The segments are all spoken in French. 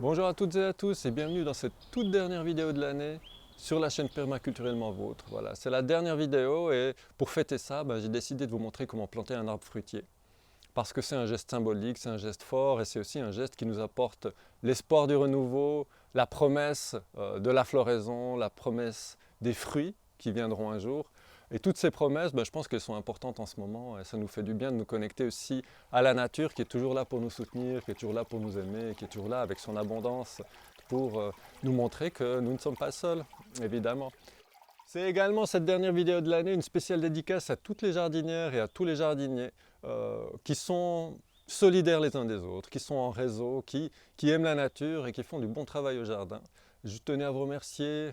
Bonjour à toutes et à tous et bienvenue dans cette toute dernière vidéo de l'année sur la chaîne Permaculturellement Vôtre. Voilà, c'est la dernière vidéo et pour fêter ça, j'ai décidé de vous montrer comment planter un arbre fruitier. Parce que c'est un geste symbolique, c'est un geste fort et c'est aussi un geste qui nous apporte l'espoir du renouveau, la promesse de la floraison, la promesse des fruits qui viendront un jour. Et toutes ces promesses, je pense qu'elles sont importantes en ce moment et ça nous fait du bien de nous connecter aussi à la nature qui est toujours là pour nous soutenir, qui est toujours là pour nous aimer, qui est toujours là avec son abondance pour nous montrer que nous ne sommes pas seuls, évidemment. C'est également cette dernière vidéo de l'année une spéciale dédicace à toutes les jardinières et à tous les jardiniers qui sont solidaires les uns des autres, qui sont en réseau, qui aiment la nature et qui font du bon travail au jardin. Je tenais à vous remercier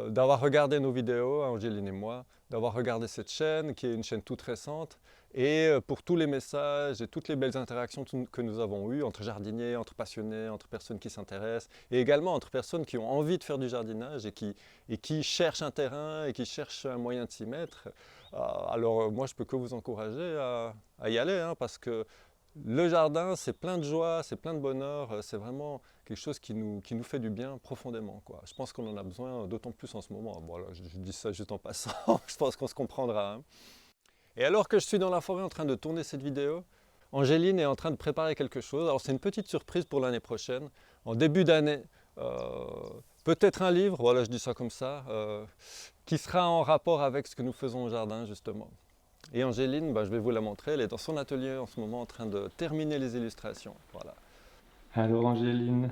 d'avoir regardé nos vidéos, Angéline et moi, d'avoir regardé cette chaîne qui est une chaîne toute récente et pour tous les messages et toutes les belles interactions que nous avons eues entre jardiniers, entre passionnés, entre personnes qui s'intéressent et également entre personnes qui ont envie de faire du jardinage et qui cherchent un terrain et qui cherchent un moyen de s'y mettre. Alors moi je peux que vous encourager à y aller parce que le jardin, c'est plein de joie, c'est plein de bonheur, c'est vraiment quelque chose qui nous fait du bien profondément, quoi. Je pense qu'on en a besoin d'autant plus en ce moment. Bon, là, je dis ça juste en passant, je pense qu'on se comprendra. Et alors que je suis dans la forêt en train de tourner cette vidéo, Angéline est en train de préparer quelque chose. Alors c'est une petite surprise pour l'année prochaine. En début d'année, peut-être un livre, voilà, je dis ça comme ça, qui sera en rapport avec ce que nous faisons au jardin, justement. Et Angéline, je vais vous la montrer, elle est dans son atelier en ce moment en train de terminer les illustrations. Voilà. Alors Angéline,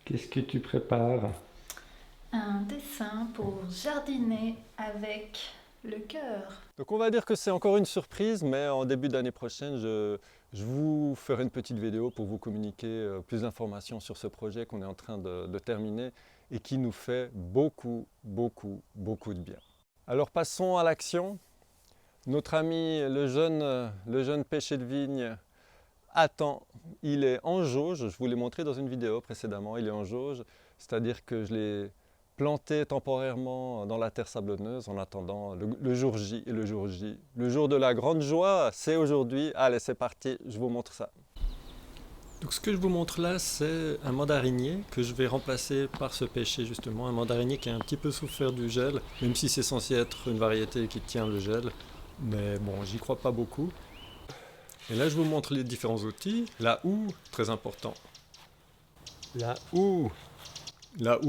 qu'est-ce que tu prépares? Un dessin pour jardiner avec le cœur. Donc on va dire que c'est encore une surprise, mais en début d'année prochaine, je vous ferai une petite vidéo pour vous communiquer plus d'informations sur ce projet qu'on est en train de terminer et qui nous fait beaucoup de bien. Alors passons à l'action. Notre ami, le jeune pêcher de vigne, attend. Il est en jauge, je vous l'ai montré dans une vidéo précédemment, il est en jauge, c'est-à-dire que je l'ai planté temporairement dans la terre sablonneuse en attendant le jour J et le jour J. Le jour de la grande joie, c'est aujourd'hui. Allez, c'est parti, je vous montre ça. Donc ce que je vous montre là, c'est un mandarinier que je vais remplacer par ce pêcher justement, un mandarinier qui a un petit peu souffert du gel, même si c'est censé être une variété qui tient le gel. Mais bon, j'y crois pas beaucoup. Et là, je vous montre les différents outils. La houe, très important. La houe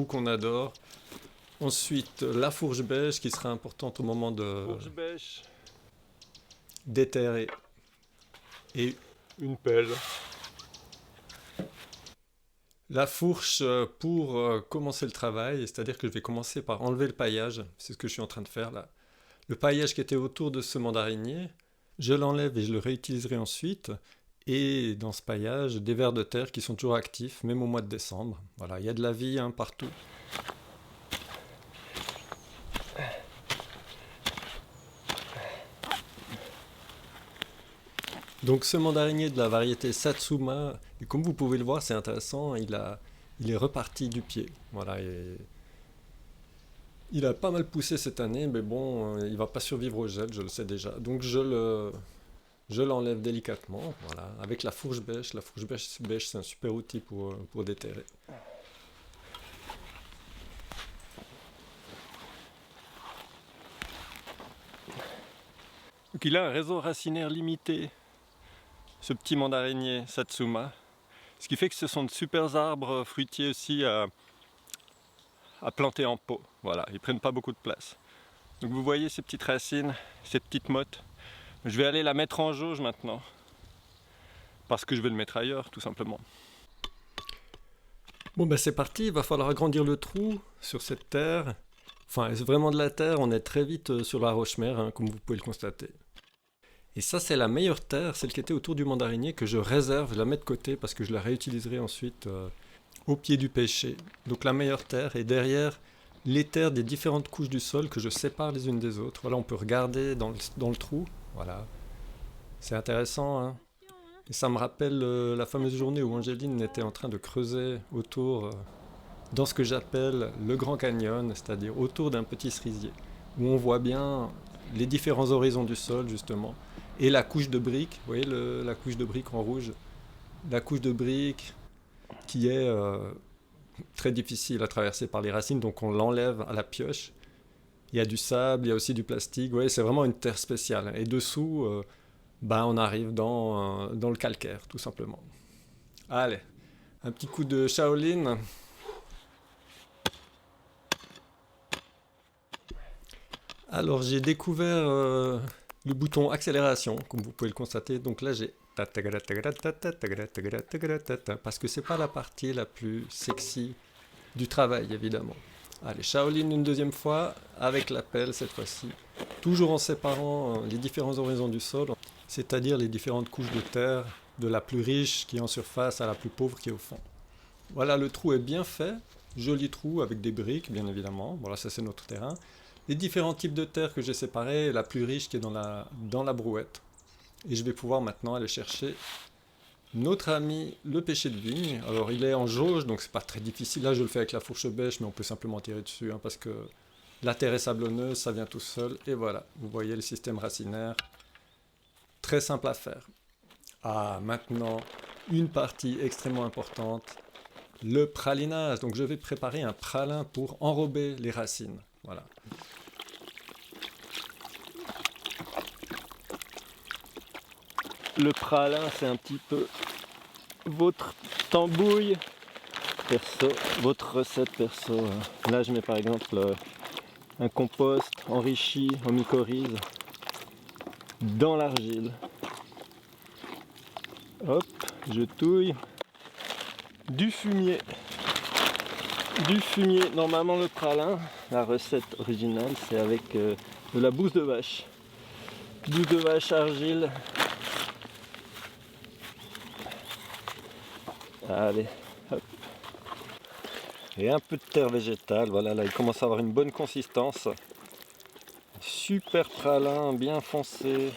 qu'on adore. Ensuite, la fourche bêche qui sera importante au moment de déterrer. Et Une pelle. la fourche pour commencer le travail, c'est-à-dire que je vais commencer par enlever le paillage. C'est ce que je suis en train de faire là. Le paillage qui était autour de ce mandarinier, je l'enlève et je le réutiliserai ensuite. Et dans ce paillage, des vers de terre qui sont toujours actifs, même au mois de décembre. Voilà, il y a de la vie partout. Donc ce mandarinier de la variété Satsuma, et comme vous pouvez le voir, c'est intéressant, il est reparti du pied. Voilà, il a pas mal poussé cette année, mais bon, il va pas survivre au gel, je le sais déjà. Donc je l'enlève délicatement, voilà, avec la fourche bêche. La fourche bêche, c'est un super outil pour déterrer. Donc il a un réseau racinaire limité, ce petit mandarinier Satsuma. Ce qui fait que ce sont de super arbres fruitiers aussi à planter en pot. Voilà, ils prennent pas beaucoup de place. Donc vous voyez ces petites racines, ces petites mottes. Je vais aller la mettre en jauge maintenant. Parce que je vais le mettre ailleurs, tout simplement. Bon c'est parti, il va falloir agrandir le trou sur cette terre. Enfin, c'est vraiment de la terre, on est très vite sur la roche-mère, comme vous pouvez le constater. Et ça, c'est la meilleure terre, celle qui était autour du mandarinier, que je réserve, je la mets de côté parce que je la réutiliserai ensuite au pied du pêcher. Donc la meilleure terre, et derrière, les terres des différentes couches du sol que je sépare les unes des autres. Voilà, on peut regarder dans le trou. Voilà. C'est intéressant, Et ça me rappelle la fameuse journée où Angéline était en train de creuser autour, dans ce que j'appelle le Grand Canyon, c'est-à-dire autour d'un petit cerisier, où on voit bien les différents horizons du sol, justement. Et la couche de briques, vous voyez la couche de briques en rouge, la couche de briques qui est très difficile à traverser par les racines, donc on l'enlève à la pioche. Il y a du sable, il y a aussi du plastique, ouais, c'est vraiment une terre spéciale. Et dessous, on arrive dans le calcaire, tout simplement. Allez, un petit coup de Shaolin. Alors j'ai découvert le bouton accélération, comme vous pouvez le constater. Donc là j'ai parce que c'est pas la partie la plus sexy du travail évidemment. Allez, Shaolin une deuxième fois avec la pelle cette fois-ci, toujours en séparant les différents horizons du sol, c'est-à-dire les différentes couches de terre, de la plus riche qui est en surface à la plus pauvre qui est au fond. Voilà, le trou est bien fait, joli trou avec des briques bien évidemment. Voilà, ça c'est notre terrain. Les différents types de terre que j'ai séparés, la plus riche qui est dans la brouette. Et je vais pouvoir maintenant aller chercher notre ami le pêcher de vigne. Alors il est en jauge, donc c'est pas très difficile. Là je le fais avec la fourche bêche, mais on peut simplement tirer dessus, parce que la terre est sablonneuse, ça vient tout seul. Et voilà, vous voyez le système racinaire. Très simple à faire. Ah, maintenant, une partie extrêmement importante, le pralinage. Donc je vais préparer un pralin pour enrober les racines. Voilà. Le pralin, c'est un petit peu votre tambouille perso, votre recette perso. Là, je mets par exemple un compost enrichi en mycorhize dans l'argile. Hop, je touille. Du fumier. Normalement, le pralin, la recette originale, c'est avec de la bouse de vache. Bouse de vache, argile. Allez, hop. Et un peu de terre végétale, voilà, là il commence à avoir une bonne consistance. Super pralin, bien foncé,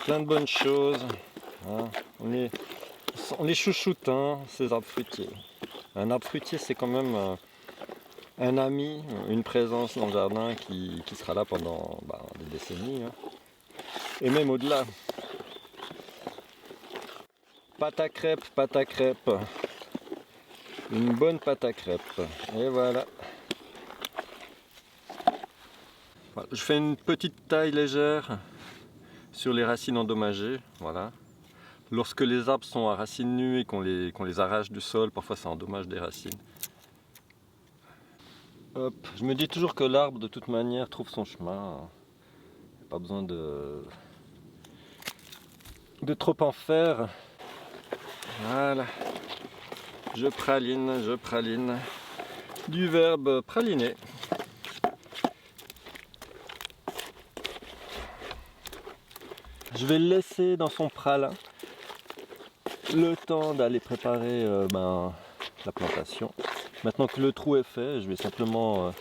plein de bonnes choses. Hein. On les chouchoute, hein, ces arbres fruitiers. Un arbre fruitier, c'est quand même un ami, une présence dans le jardin qui sera là pendant des décennies. Hein. Et même au-delà. Pâte à crêpes. Une bonne pâte à crêpes. Et voilà. Je fais une petite taille légère sur les racines endommagées. Voilà. Lorsque les arbres sont à racines nues et qu'on les arrache du sol, parfois ça endommage des racines. Hop. Je me dis toujours que l'arbre de toute manière trouve son chemin. Pas besoin de trop en faire. Voilà. Je praline. Du verbe praliner. Je vais le laisser dans son pralin le temps d'aller préparer la plantation. Maintenant que le trou est fait, je vais simplement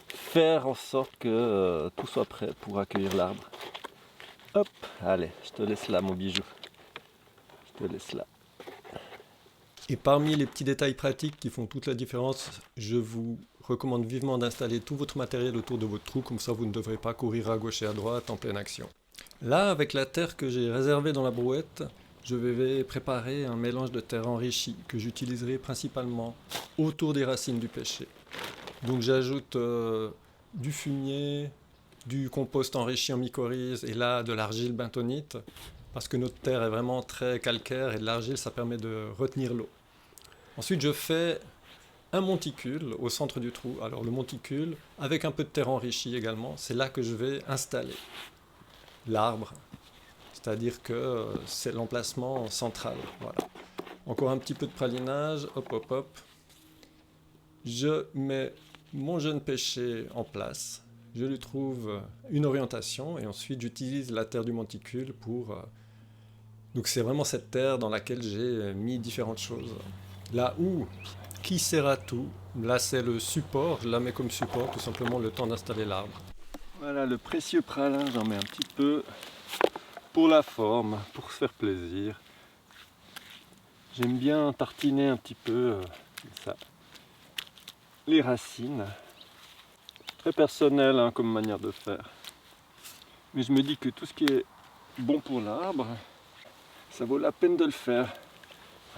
faire en sorte que tout soit prêt pour accueillir l'arbre. Hop, allez, je te laisse là mon bijou. Je te laisse là. Et parmi les petits détails pratiques qui font toute la différence, je vous recommande vivement d'installer tout votre matériel autour de votre trou, comme ça vous ne devrez pas courir à gauche et à droite en pleine action. Là, avec la terre que j'ai réservée dans la brouette, je vais préparer un mélange de terre enrichie que j'utiliserai principalement autour des racines du pêcher. Donc j'ajoute du fumier, du compost enrichi en mycorhize et là de l'argile bentonite, parce que notre terre est vraiment très calcaire et de l'argile ça permet de retenir l'eau. Ensuite je fais un monticule au centre du trou. Alors le monticule avec un peu de terre enrichie également, c'est là que je vais installer l'arbre, c'est-à-dire que c'est l'emplacement central. Voilà. Encore un petit peu de pralinage, hop. Je mets mon jeune pêcher en place, je lui trouve une orientation et ensuite j'utilise la terre du monticule pour... Donc c'est vraiment cette terre dans laquelle j'ai mis différentes choses. Là où, qui sert à tout, là c'est le support, je la mets comme support tout simplement le temps d'installer l'arbre. Voilà le précieux pralin, j'en mets un petit peu pour la forme, pour se faire plaisir. J'aime bien tartiner un petit peu ça. Les racines. Très personnel comme manière de faire. Mais je me dis que tout ce qui est bon pour l'arbre, ça vaut la peine de le faire.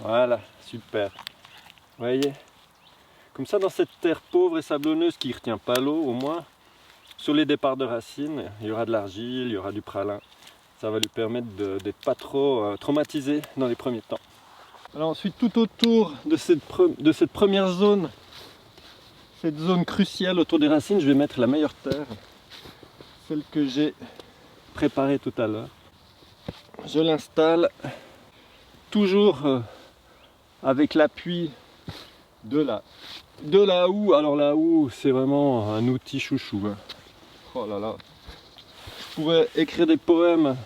Voilà, super. Vous voyez? Comme ça, dans cette terre pauvre et sablonneuse qui ne retient pas l'eau, au moins, sur les départs de racines, il y aura de l'argile, il y aura du pralin. Ça va lui permettre d'être pas trop traumatisé dans les premiers temps. Alors ensuite, tout autour de cette première zone, cette zone cruciale autour des racines, je vais mettre la meilleure terre, celle que j'ai préparée tout à l'heure. Je l'installe toujours avec l'appui de la houe. Alors la houe, c'est vraiment un outil chouchou, hein. Oh là là, je pourrais écrire des poèmes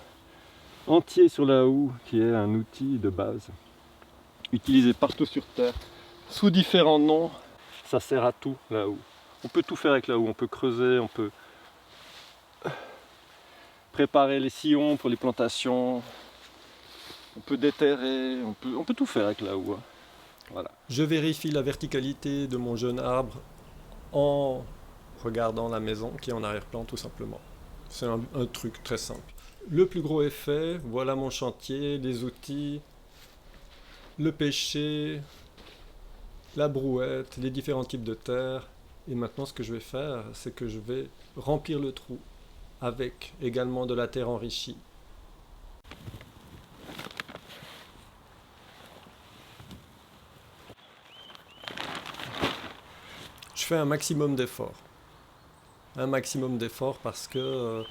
entiers sur la houe, qui est un outil de base utilisé partout sur Terre, sous différents noms. Ça sert à tout, la houe. On peut tout faire avec la houe, on peut creuser, on peut préparer les sillons pour les plantations, on peut déterrer, on peut tout faire avec la houe, hein. Voilà. Je vérifie la verticalité de mon jeune arbre en regardant la maison qui est en arrière-plan tout simplement. C'est un truc très simple. Le plus gros est fait, voilà mon chantier, les outils, le pêcher, la brouette, les différents types de terre. Et maintenant ce que je vais faire, c'est que je vais remplir le trou avec également de la terre enrichie. Je fais un maximum d'efforts. Un maximum d'efforts parce que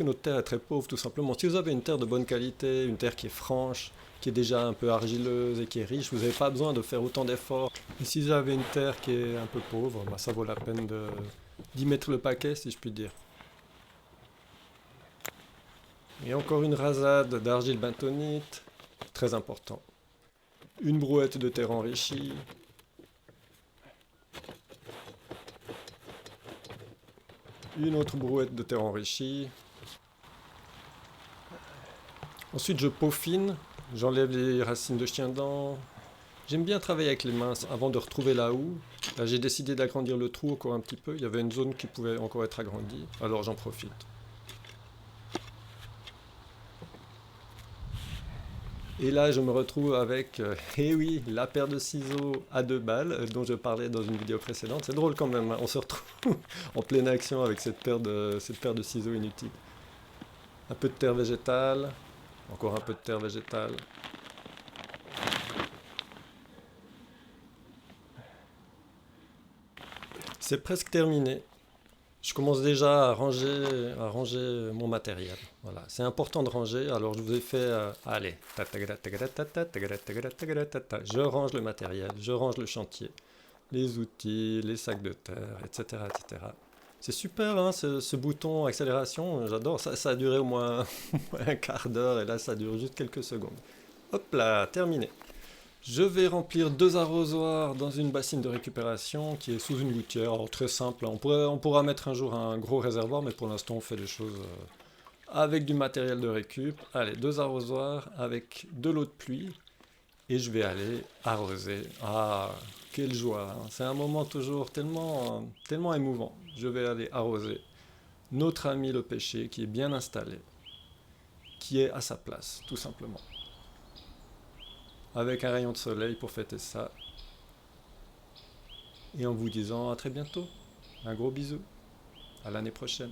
notre terre est très pauvre tout simplement. Si vous avez une terre de bonne qualité, une terre qui est franche, qui est déjà un peu argileuse et qui est riche, vous n'avez pas besoin de faire autant d'efforts. Et si vous avez une terre qui est un peu pauvre, ça vaut la peine d'y mettre le paquet, si je puis dire. Et encore une rasade d'argile bentonite, très important. Une brouette de terre enrichie. Une autre brouette de terre enrichie. Ensuite, je peaufine, j'enlève les racines de chien-dent. J'aime bien travailler avec les mains avant de retrouver la houe. Là, j'ai décidé d'agrandir le trou encore un petit peu. Il y avait une zone qui pouvait encore être agrandie, alors j'en profite. Et là, je me retrouve avec, oui, la paire de ciseaux à 2 balles dont je parlais dans une vidéo précédente. C'est drôle quand même, hein. On se retrouve en pleine action avec cette paire de ciseaux inutiles. Un peu de terre végétale, encore un peu de terre végétale. C'est presque terminé. Je commence déjà à ranger mon matériel. Voilà, c'est important de ranger. Alors je vous ai fait, allez, je range le matériel, je range le chantier, les outils, les sacs de terre, etc., etc. C'est super, hein, ce bouton accélération, j'adore. Ça a duré au moins un quart d'heure et là ça dure juste quelques secondes. Hop là, terminé. Je vais remplir 2 arrosoirs dans une bassine de récupération qui est sous une gouttière. Alors très simple, on pourra mettre un jour un gros réservoir, mais pour l'instant on fait des choses avec du matériel de récup. Allez, 2 arrosoirs avec de l'eau de pluie et je vais aller arroser. Ah, quelle joie, hein. C'est un moment toujours tellement émouvant. Je vais aller arroser notre ami le pêcher qui est bien installé, qui est à sa place, tout simplement. Avec un rayon de soleil pour fêter ça. Et en vous disant à très bientôt. Un gros bisou. À l'année prochaine.